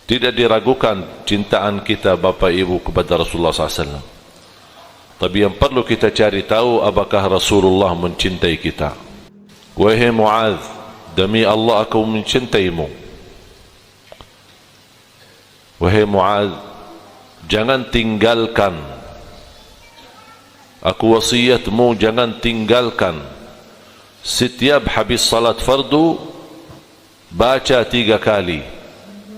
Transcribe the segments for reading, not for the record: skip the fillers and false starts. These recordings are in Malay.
Tidak diragukan cintaan kita Bapa Ibu kepada Rasulullah SAW. Tapi yang perlu kita cari tahu, apakah Rasulullah mencintai kita. Wahai Mu'adz, demi Allah aku mencintaimu. Wahai Mu'adz, jangan tinggalkan. Aku wasiatmu, jangan tinggalkan. Setiap habis salat fardu, baca 3 kali.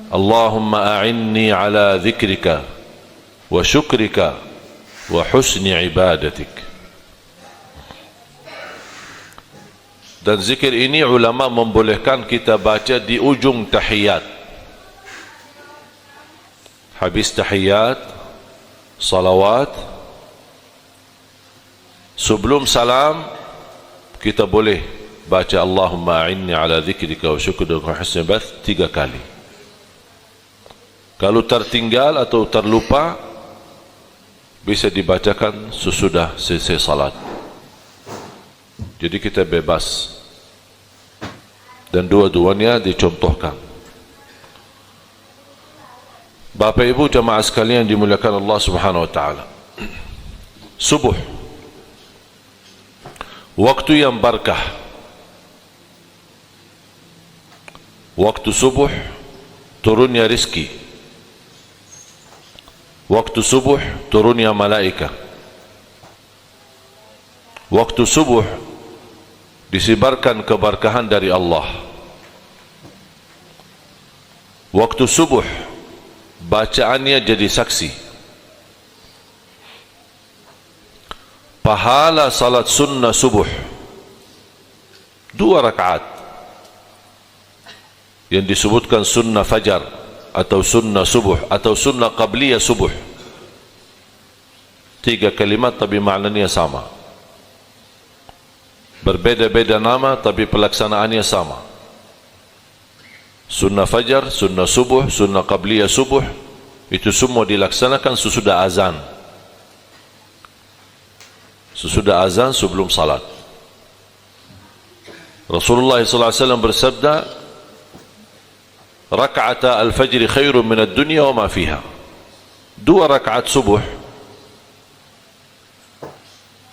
Allahumma a'inni ala dhikrika wa syukrika wa husni ibadatik. Dan zikir ini ulama membolehkan kita baca di ujung tahiyat. Habis tahiyat, salawat, sebelum salam kita boleh baca Allahumma a'inni ala dhikrika wa syukrika wa husni ibadatik 3 kali. Kalau tertinggal atau terlupa, bisa dibacakan sesudah selesai salat. Jadi kita bebas. Dan dua-duanya dicontohkan. Bapak Ibu jamaah sekalian dimuliakan Allah Subhanahu wa taala. Subuh, waktu yang barakah. Waktu subuh turunnya rizki. Waktu subuh turunnya malaika. Waktu subuh disebarkan keberkahan dari Allah. Waktu subuh bacaannya jadi saksi. Pahala salat sunnah subuh 2 rakaat yang disebutkan sunnah fajar atau sunnah subuh atau sunnah qabliyah subuh. 3 kalimat tapi maknanya sama. Berbeda-beda nama tapi pelaksanaannya sama. Sunnah fajar, sunnah subuh, sunnah qabliyah subuh, itu semua dilaksanakan sesudah azan. Sesudah azan sebelum salat. Rasulullah SAW bersabda, Raka'ata al-fajr khairun min ad-dunya wa ma fiha. 2 rakaat subuh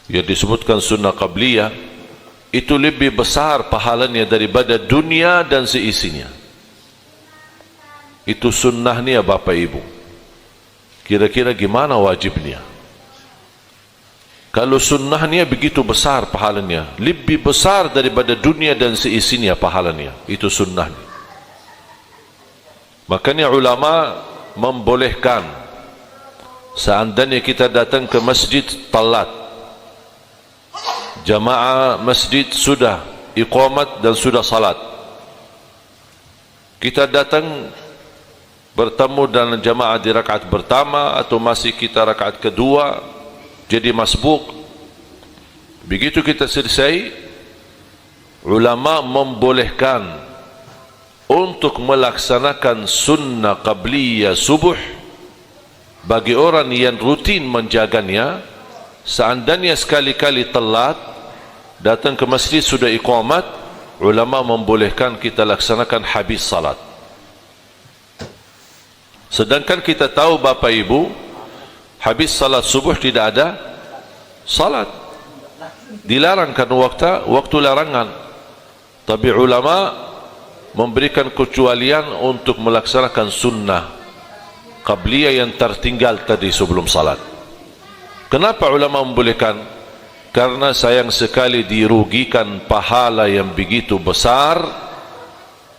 yang disebutkan sunnah qabliyah itu lebih besar pahalanya daripada dunia dan seisinya. Itu sunnahnya Bapak Ibu. Kira-kira gimana wajibnya? Kalau sunnahnya begitu besar pahalanya, lebih besar daripada dunia dan seisinya pahalanya, itu sunnahnya. Makanya ulama membolehkan seandainya kita datang ke masjid talat, jamaah masjid sudah iqamat dan sudah salat, kita datang bertemu dengan jamaah di rakaat pertama atau masih kita rakaat kedua, jadi masbuk. Begitu kita selesai, ulama membolehkan untuk melaksanakan sunnah qabliyah subuh bagi orang yang rutin menjaganya. Seandainya sekali-kali telat datang ke masjid sudah iqamat, ulama membolehkan kita laksanakan habis salat. Sedangkan kita tahu Bapak Ibu, habis salat subuh tidak ada salat, dilarangkan waktu larangan. Tapi ulama memberikan kecualian untuk melaksanakan sunnah qabliyah yang tertinggal tadi sebelum salat. Kenapa ulama membolehkan? Karena sayang sekali dirugikan pahala yang begitu besar,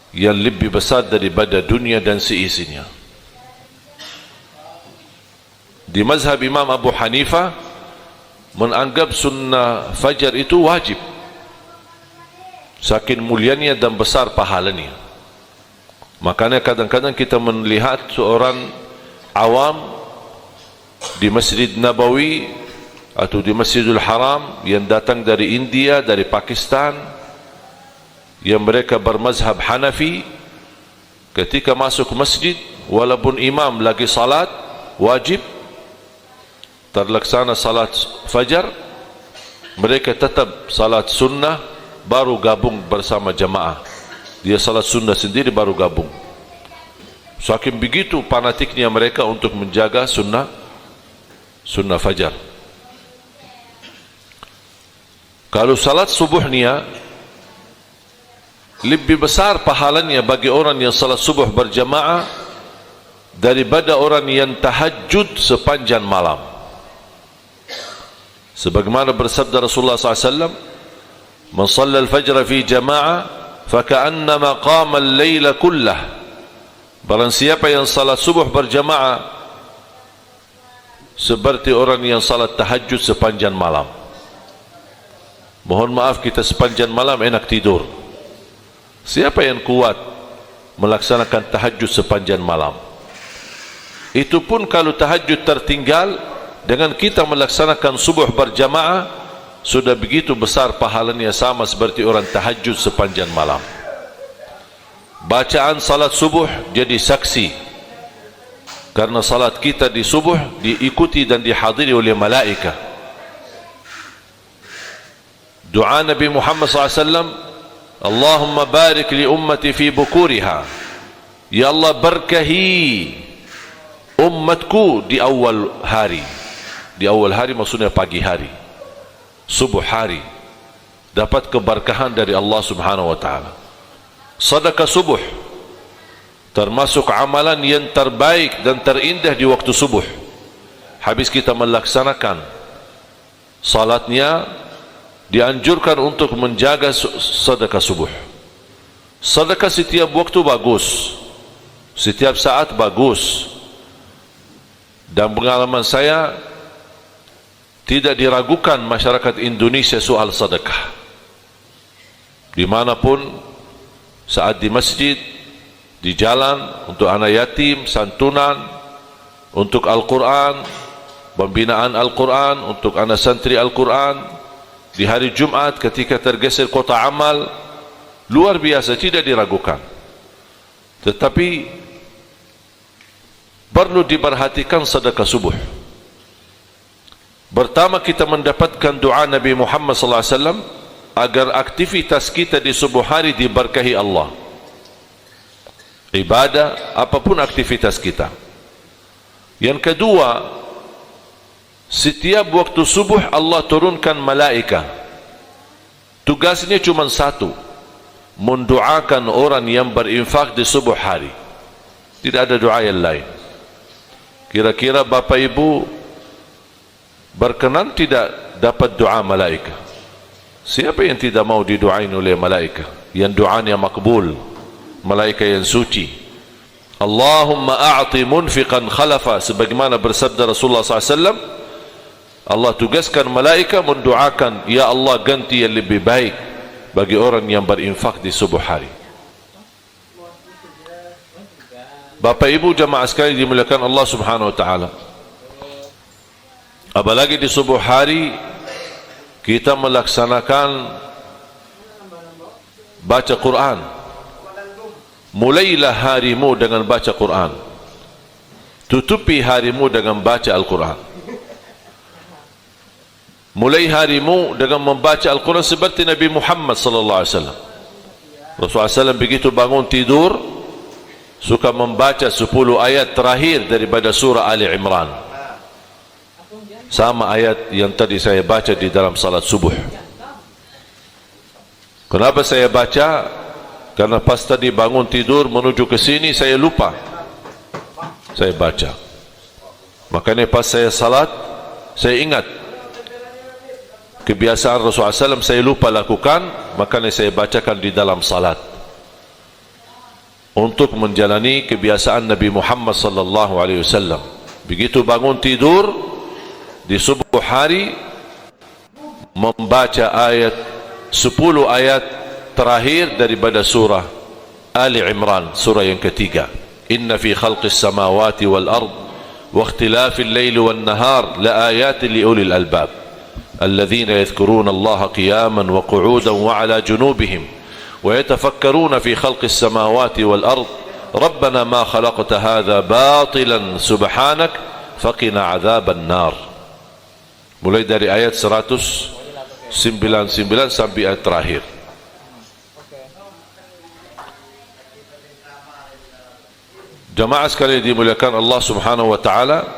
yang lebih besar daripada dunia dan seisinya. Di mazhab Imam Abu Hanifah menganggap sunnah fajar itu wajib, saking mulianya dan besar pahalanya. Makanya kadang-kadang kita melihat seorang awam di Masjid Nabawi atau di Masjidil Haram yang datang dari India, dari Pakistan, yang mereka bermazhab Hanafi, ketika masuk masjid walaupun imam lagi salat wajib, terlaksana salat fajar, mereka tetap salat sunnah baru gabung bersama jamaah. Dia salat sunnah sendiri baru gabung. Saking begitu fanatiknya mereka untuk menjaga sunnah fajar. Kalau salat subuhnya lebih besar pahalanya bagi orang yang salat subuh berjamaah daripada orang yang tahajud sepanjang malam. Sebagaimana bersabda Rasulullah SAW, "Man shalla al-fajr fi jama'ah, faka'annama qama al-laila kullah." Barang siapa yang salat subuh berjamaah, seperti orang yang salat tahajud sepanjang malam. Mohon maaf, kita sepanjang malam enak tidur. Siapa yang kuat melaksanakan tahajud sepanjang malam? Itu pun kalau tahajud tertinggal, dengan kita melaksanakan subuh berjamaah, sudah begitu besar pahalanya, sama seperti orang tahajud sepanjang malam. Bacaan salat subuh jadi saksi, karena salat kita di subuh diikuti dan dihadiri oleh malaika. Doa Nabi Muhammad SAW, Allahumma barik li ummati fi bukuriha. Ya Allah, berkahi umatku di awal hari. Di awal hari maksudnya pagi hari, subuh hari, dapat keberkahan dari Allah Subhanahu wa taala. Sedekah subuh termasuk amalan yang terbaik dan terindah di waktu subuh. Habis kita melaksanakan salatnya, dianjurkan untuk menjaga sedekah subuh. Sedekah setiap waktu bagus, setiap saat bagus. Dan pengalaman saya, tidak diragukan masyarakat Indonesia soal sedekah. Dimanapun, saat di masjid, di jalan, untuk anak yatim, santunan, untuk Al-Quran, pembinaan Al-Quran, untuk anak santri Al-Quran, di hari Jumat ketika tergeser kota amal, luar biasa, tidak diragukan. Tetapi perlu diperhatikan sedekah subuh. Pertama, kita mendapatkan doa Nabi Muhammad SAW agar aktivitas kita di subuh hari diberkahi Allah. Ibadah, apapun aktivitas kita. Yang kedua, setiap waktu subuh Allah turunkan malaika. Tugasnya cuma satu, mendoakan orang yang berinfak di subuh hari. Tidak ada doa yang lain. Kira-kira Bapak Ibu berkenan tidak dapat doa malaika? Siapa yang tidak mau didoain oleh malaika? Yang doanya makbul, malaika yang suci. Allahumma a'ti munfiqan khalafa, sebagaimana bersabda Rasulullah SAW, Allah tugaskan malaika mendoakan, ya Allah, ganti yang lebih baik bagi orang yang berinfak di subuh hari. Bapak Ibu jamaah sekalian dimuliakan Allah Subhanahu wa taala, apalagi di subuh hari kita melaksanakan baca Quran. Mulailah harimu dengan baca Quran, tutupi harimu dengan baca Al-Quran. Mulai harimu dengan membaca Al-Quran seperti Nabi Muhammad sallallahu alaihi wasallam. Rasulullah SAW begitu bangun tidur suka membaca 10 ayat terakhir daripada surah Ali Imran, sama ayat yang tadi saya baca di dalam salat subuh. Kenapa saya baca? Karena pas tadi bangun tidur menuju ke sini saya lupa, saya baca. Makanya pas saya salat saya ingat kebiasaan Rasulullah SAW, saya lupa lakukan, makanya saya bacakan di dalam salat untuk menjalani kebiasaan Nabi Muhammad sallallahu alaihi wasallam. Begitu bangun tidur di subuh hari membaca ayat 10 ayat terakhir daripada surah Ali Imran, surah yang ketiga. Inna fi khalqis samawati wal ard wa ikhtilafil laili wan nahar la ayatin li ulil albab alladhina yadhkuruna Allah qiyaman wa qu'udan wa ala junubihim wa yatafakkaruna fi khalqis samawati wal ard rabbana ma khalaqta hadha batilan subhanak faqina adzaban nar. Mulai dari ayat 199 sampai ayat terakhir. Jamaah sekalian dimuliakan Allah Subhanahu wa taala,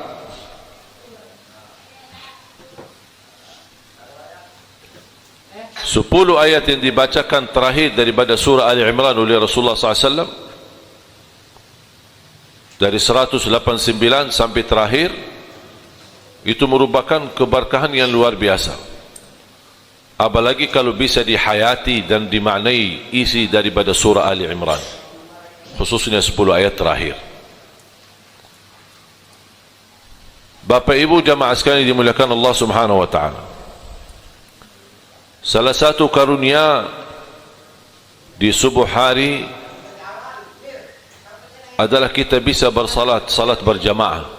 sepuluh ayat yang dibacakan terakhir daripada surah Ali Imran oleh Rasulullah SAW, dari 189 sampai terakhir, itu merupakan keberkahan yang luar biasa. Apalagi kalau bisa dihayati dan dimaknai isi daripada surah Ali Imran, khususnya 10 ayat terakhir. Bapak Ibu jamaah sekalian dimuliakan Allah Subhanahu wa taala, salah satu karunia di subuh hari adalah kita bisa bersalat, salat berjamaah.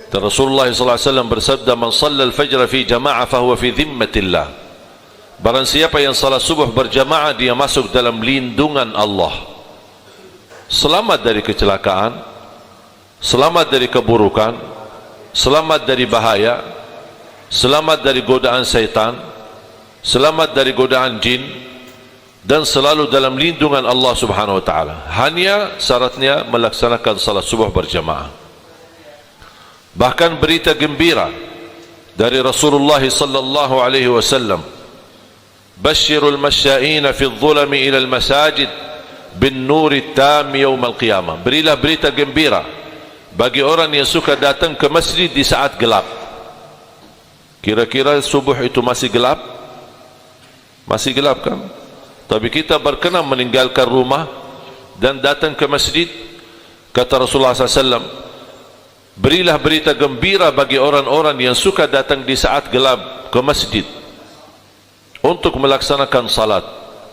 Dan Rasulullah SAW bersabda, man shalla al-fajr fi jama'ah fahuwa fi dhimmatillah. Barang siapa yang salat subuh berjamaah, dia masuk dalam lindungan Allah. Selamat dari kecelakaan, selamat dari keburukan, selamat dari bahaya, selamat dari godaan syaitan, selamat dari godaan jin, dan selalu dalam lindungan Allah Subhanahu wa taala. Hanya syaratnya melaksanakan salat subuh berjamaah. Bahkan berita gembira dari Rasulullah sallallahu alaihi wasallam, basyirul masya'ina fi adh-dhulami ila al-masajid bin nuri tam yaum al-qiyamah. Berilah berita gembira bagi orang yang suka datang ke masjid di saat gelap. Kira-kira subuh itu masih gelap? Masih gelap kan? Tapi kita berkenan meninggalkan rumah dan datang ke masjid. Kata Rasulullah SAW, berilah berita gembira bagi orang-orang yang suka datang di saat gelap ke masjid untuk melaksanakan salat,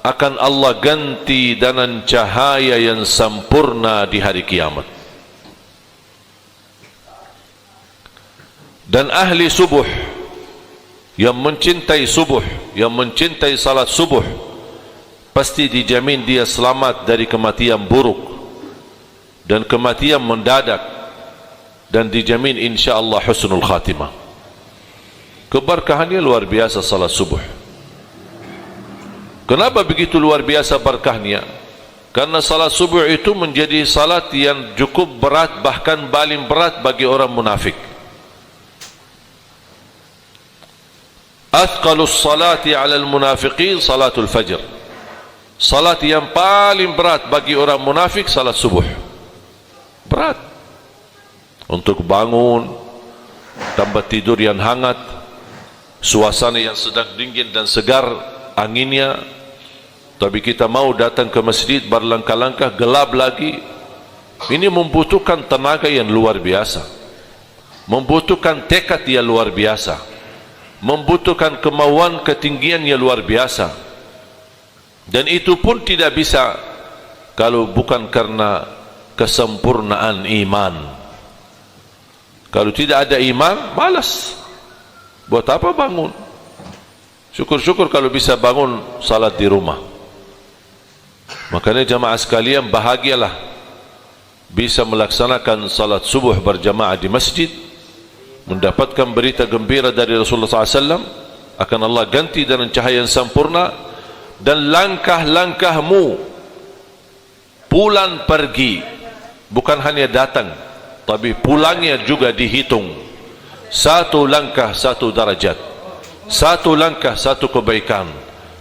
akan Allah ganti dengan cahaya yang sempurna di hari kiamat. Dan ahli subuh yang mencintai subuh, yang mencintai salat subuh, pasti dijamin dia selamat dari kematian buruk dan kematian mendadak, dan dijamin insyaAllah husnul khatimah. Keberkahannya luar biasa salat subuh. Kenapa begitu luar biasa berkahnya? Karena salat subuh itu menjadi salat yang cukup berat, bahkan paling berat bagi orang munafik. Athqalus salati alal munafiqin salatul fajr. Salat yang paling berat bagi orang munafik salat subuh. Berat. Untuk bangun, tambah tidur yang hangat, suasana yang sedang dingin dan segar anginnya, tapi kita mau datang ke masjid berlangkah-langkah, gelap lagi. Ini membutuhkan tenaga yang luar biasa, membutuhkan tekad yang luar biasa, membutuhkan kemauan ketinggian yang luar biasa. Dan itu pun tidak bisa kalau bukan karena kesempurnaan iman. Kalau tidak ada iman, malas. Buat apa bangun? Syukur-syukur kalau bisa bangun salat di rumah. Makanya jamaah sekalian, bahagialah bisa melaksanakan salat subuh berjamaah di masjid, mendapatkan berita gembira dari Rasulullah SAW, akan Allah ganti dengan cahaya yang sempurna, dan langkah-langkahmu pulang pergi, bukan hanya datang, tapi pulangnya juga dihitung. Satu langkah satu darajat, satu langkah satu kebaikan,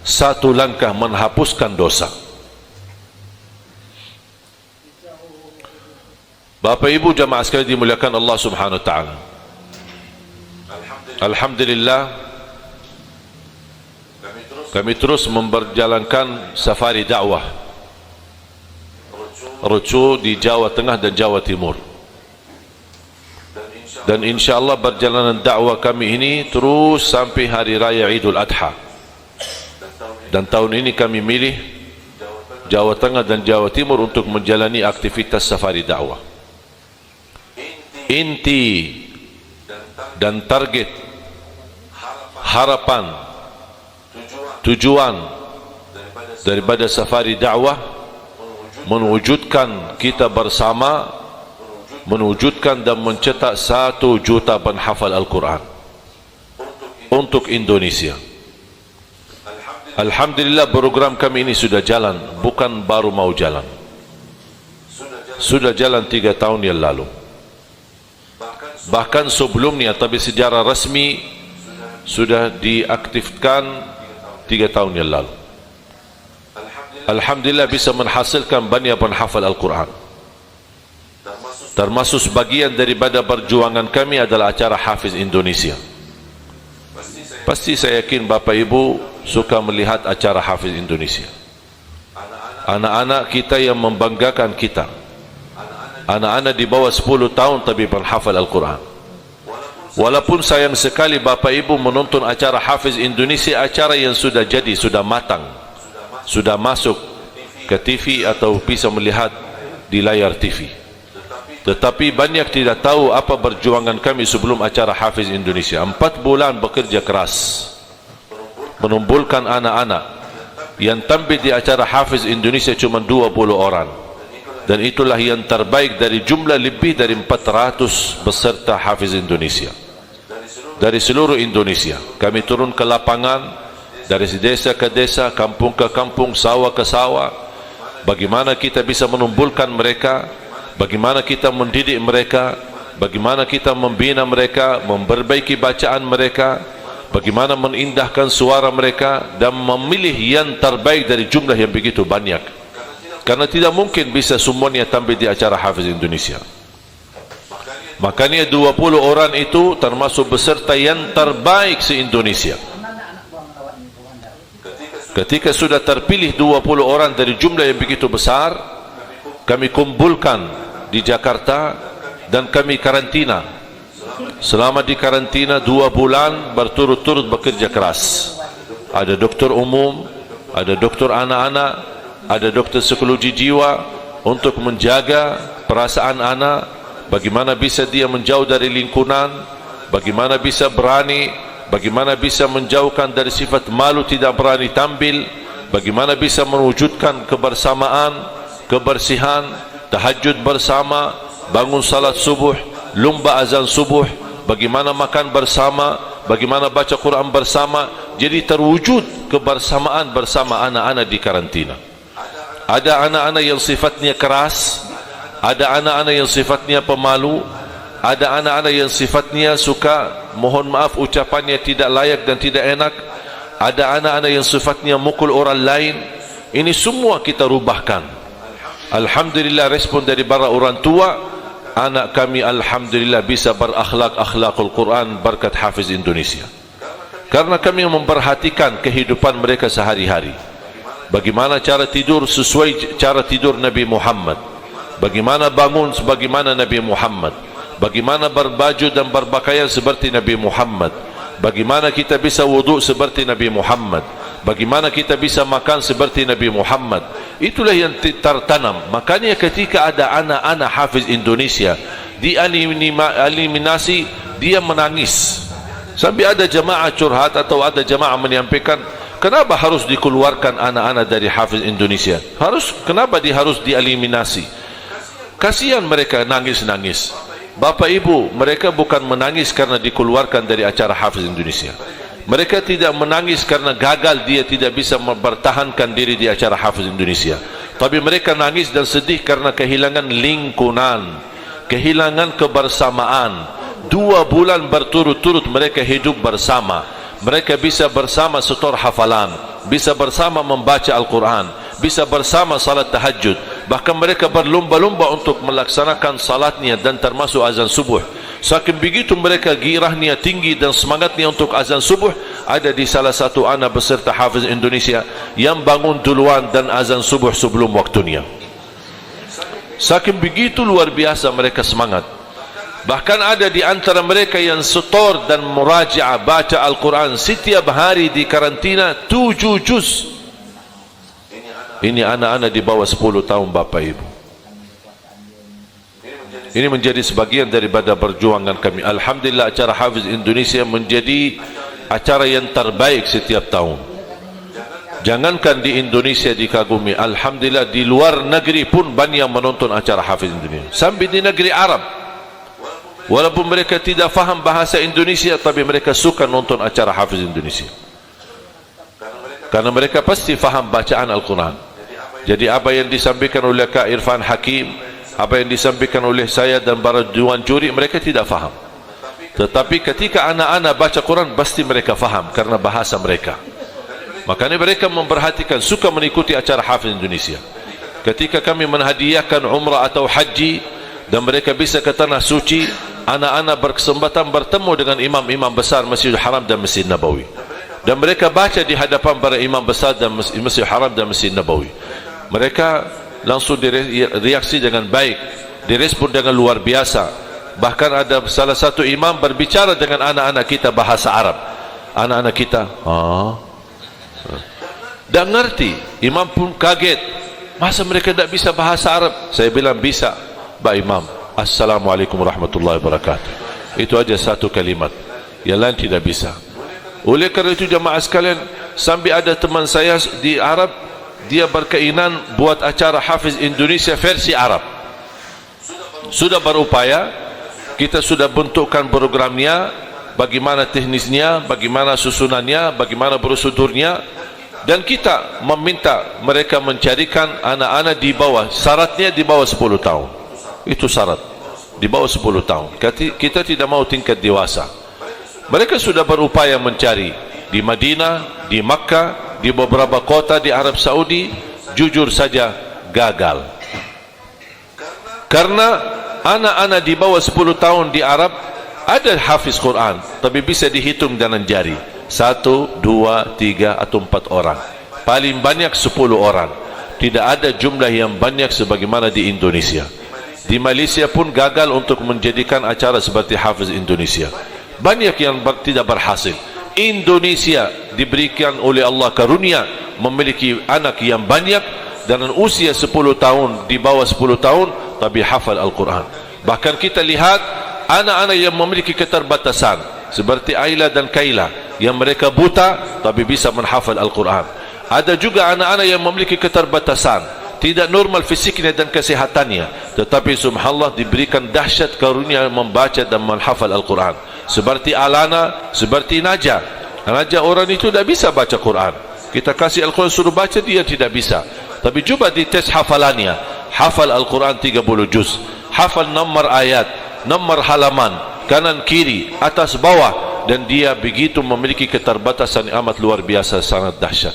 satu langkah menghapuskan dosa. Bapak Ibu jamaah sekalian dimuliakan Allah Subhanahu wa taala, alhamdulillah kami terus memperjalankan safari dakwah rucu di Jawa Tengah dan Jawa Timur. Dan insyaAllah perjalanan dakwah kami ini terus sampai hari raya Idul Adha. Dan tahun ini kami milih Jawa Tengah dan Jawa Timur untuk menjalani aktivitas safari dakwah. Inti dan target, harapan, tujuan daripada safari dakwah mewujudkan kita bersama, mewujudkan dan mencetak 1 juta penghafal Al-Quran untuk Indonesia. Alhamdulillah program kami ini sudah jalan, bukan baru mau jalan. sudah jalan 3 tahun yang lalu. Bahkan sebelumnya, tapi secara resmi sudah diaktifkan 3 tahun yang lalu. Alhamdulillah bisa menghasilkan banyak penghafal Al-Quran. Termasuk sebagian daripada perjuangan kami adalah acara Hafiz Indonesia. Pasti saya yakin Bapak Ibu suka melihat acara Hafiz Indonesia. Anak-anak kita yang membanggakan kita. Anak-anak di bawah 10 tahun tapi penghafal Al-Quran. Walaupun sayang sekali Bapak Ibu menonton acara Hafiz Indonesia, acara yang sudah jadi, sudah matang, sudah masuk ke TV atau bisa melihat di layar TV. Tetapi banyak tidak tahu apa perjuangan kami sebelum acara Hafiz Indonesia. 4 bulan bekerja keras menumbuhkan anak-anak. Yang tampil di acara Hafiz Indonesia cuma 20 orang. Dan itulah yang terbaik dari jumlah lebih dari 400 peserta Hafiz Indonesia. Dari seluruh Indonesia. Kami turun ke lapangan, dari desa ke desa, kampung ke kampung, sawah ke sawah. Bagaimana kita bisa menumbuhkan mereka, bagaimana kita mendidik mereka, bagaimana kita membina mereka, memperbaiki bacaan mereka, bagaimana menindahkan suara mereka, dan memilih yang terbaik dari jumlah yang begitu banyak. Karena tidak mungkin bisa semuanya tampil di acara Hafiz Indonesia. Makanya 20 orang itu termasuk peserta yang terbaik se-Indonesia. Ketika sudah terpilih 20 orang dari jumlah yang begitu besar, kami kumpulkan di Jakarta dan kami karantina. Selama di karantina 2 bulan berturut-turut bekerja keras. Ada dokter umum, ada dokter anak-anak, ada dokter psikologi jiwa untuk menjaga perasaan anak, bagaimana bisa dia menjauh dari lingkungan, bagaimana bisa berani, bagaimana bisa menjauhkan dari sifat malu tidak berani tampil, bagaimana bisa mewujudkan kebersamaan, kebersihan, tahajud bersama, bangun salat subuh, lumba azan subuh, bagaimana makan bersama, bagaimana baca Quran bersama. Jadi terwujud kebersamaan bersama anak-anak di karantina. Ada anak-anak yang sifatnya keras, ada anak-anak yang sifatnya pemalu, ada anak-anak yang sifatnya suka, mohon maaf ucapannya tidak layak dan tidak enak, ada anak-anak yang sifatnya mukul orang lain. Ini semua kita rubahkan. Alhamdulillah respon dari para orang tua, anak kami alhamdulillah bisa berakhlak akhlakul Quran berkat Hafiz Indonesia. Karena kami memperhatikan kehidupan mereka sehari-hari. Bagaimana cara tidur sesuai cara tidur Nabi Muhammad, bagaimana bangun sebagaimana Nabi Muhammad, bagaimana berbaju dan berpakaian seperti Nabi Muhammad, bagaimana kita bisa wudhu seperti Nabi Muhammad, bagaimana kita bisa makan seperti Nabi Muhammad. Itulah yang tertanam. Makanya ketika ada anak-anak Hafiz Indonesia dieliminasi, dia menangis. Sampai ada jemaah curhat atau ada jemaah menyampaikan, kenapa harus dikeluarkan anak-anak dari Hafiz Indonesia? Kenapa harus dieliminasi? Kasihan mereka nangis-nangis. Bapak Ibu, mereka bukan menangis karena dikeluarkan dari acara Hafiz Indonesia. Mereka tidak menangis karena gagal dia tidak bisa mempertahankan diri di acara Hafiz Indonesia. Tapi mereka nangis dan sedih karena kehilangan lingkungan, kehilangan kebersamaan. 2 bulan berturut-turut mereka hidup bersama. Mereka bisa bersama setor hafalan, bisa bersama membaca Al-Quran, bisa bersama salat tahajud. Bahkan mereka berlomba-lomba untuk melaksanakan salatnya dan termasuk azan subuh. Saking begitu mereka girahnya tinggi dan semangatnya untuk azan subuh. Ada di salah satu anak beserta Hafiz Indonesia yang bangun duluan dan azan subuh sebelum waktunya. Saking begitu luar biasa mereka semangat. Bahkan ada di antara mereka yang setor dan murajaah baca Al-Quran setiap hari di karantina 7 juz. Ini anak-anak di bawah 10 tahun Bapak Ibu. Ini menjadi sebagian daripada perjuangan kami. Alhamdulillah acara Hafiz Indonesia menjadi acara yang terbaik setiap tahun. Jangankan di Indonesia dikagumi, alhamdulillah di luar negeri pun banyak menonton acara Hafiz Indonesia. Sampai di negeri Arab, walaupun mereka tidak faham bahasa Indonesia, tapi mereka suka nonton acara Hafiz Indonesia. Karena mereka pasti faham bacaan Al-Quran. Jadi apa yang disampaikan oleh Kak Irfan Hakim, apa yang disampaikan oleh saya dan para Dewan Juri, mereka tidak faham. Tetapi ketika anak-anak baca Quran, pasti mereka faham karena bahasa mereka. Makanya mereka memperhatikan, suka mengikuti acara Hafiz Indonesia. Ketika kami menghadiahkan umrah atau haji dan mereka bisa ke tanah suci, anak-anak berkesempatan bertemu dengan imam-imam besar Masjidil Haram dan Masjid Nabawi, dan mereka baca di hadapan para imam besar dan Masjidil Haram dan Masjid Nabawi. Mereka langsung direaksi dengan baik, direspon dengan luar biasa. Bahkan ada salah satu imam berbicara dengan anak-anak kita bahasa Arab. Anak-anak kita tak ngerti. Imam pun kaget, masa mereka tak bisa bahasa Arab? Saya bilang bisa, Pak Imam. Assalamualaikum warahmatullahi wabarakatuh. Itu aja satu kalimat, yang lain tidak bisa. Oleh kerana itu jemaah sekalian, sampai ada teman saya di Arab, dia berkeinginan buat acara Hafiz Indonesia versi Arab. Sudah berupaya, kita sudah bentukkan programnya, bagaimana teknisnya, bagaimana susunannya, bagaimana prosedurnya, dan kita meminta mereka mencarikan anak-anak di bawah, syaratnya di bawah 10 tahun. Itu syarat, di bawah 10 tahun. Kita tidak mau tingkat dewasa. Mereka sudah berupaya mencari di Madinah, di Makkah, di beberapa kota di Arab Saudi. Jujur saja gagal, karena anak-anak di bawah 10 tahun di Arab ada hafiz Quran, tapi bisa dihitung dengan jari, 1, 2, 3 atau 4 orang, paling banyak 10 orang. Tidak ada jumlah yang banyak sebagaimana di Indonesia. Di Malaysia pun gagal untuk menjadikan acara seperti Hafiz Indonesia. Banyak yang tidak berhasil. Indonesia diberikan oleh Allah karunia memiliki anak yang banyak dengan usia 10 tahun, di bawah 10 tahun, tapi hafal Al-Quran. Bahkan kita lihat anak-anak yang memiliki keterbatasan seperti Aila dan Kaila, yang mereka buta tapi bisa menghafal Al-Quran. Ada juga anak-anak yang memiliki keterbatasan, tidak normal fisiknya dan kesehatannya, tetapi subhanallah diberikan dahsyat karunia membaca dan menghafal Al-Quran. Seperti Alana, seperti Najah. Najah orang itu tidak bisa baca Quran, kita kasih Al-Quran suruh baca, dia tidak bisa. Tapi coba dites hafalannya, hafal Al-Quran 30 juz, hafal nomor ayat, nomor halaman, kanan kiri, atas bawah, dan dia begitu memiliki keterbatasan amat luar biasa, sangat dahsyat.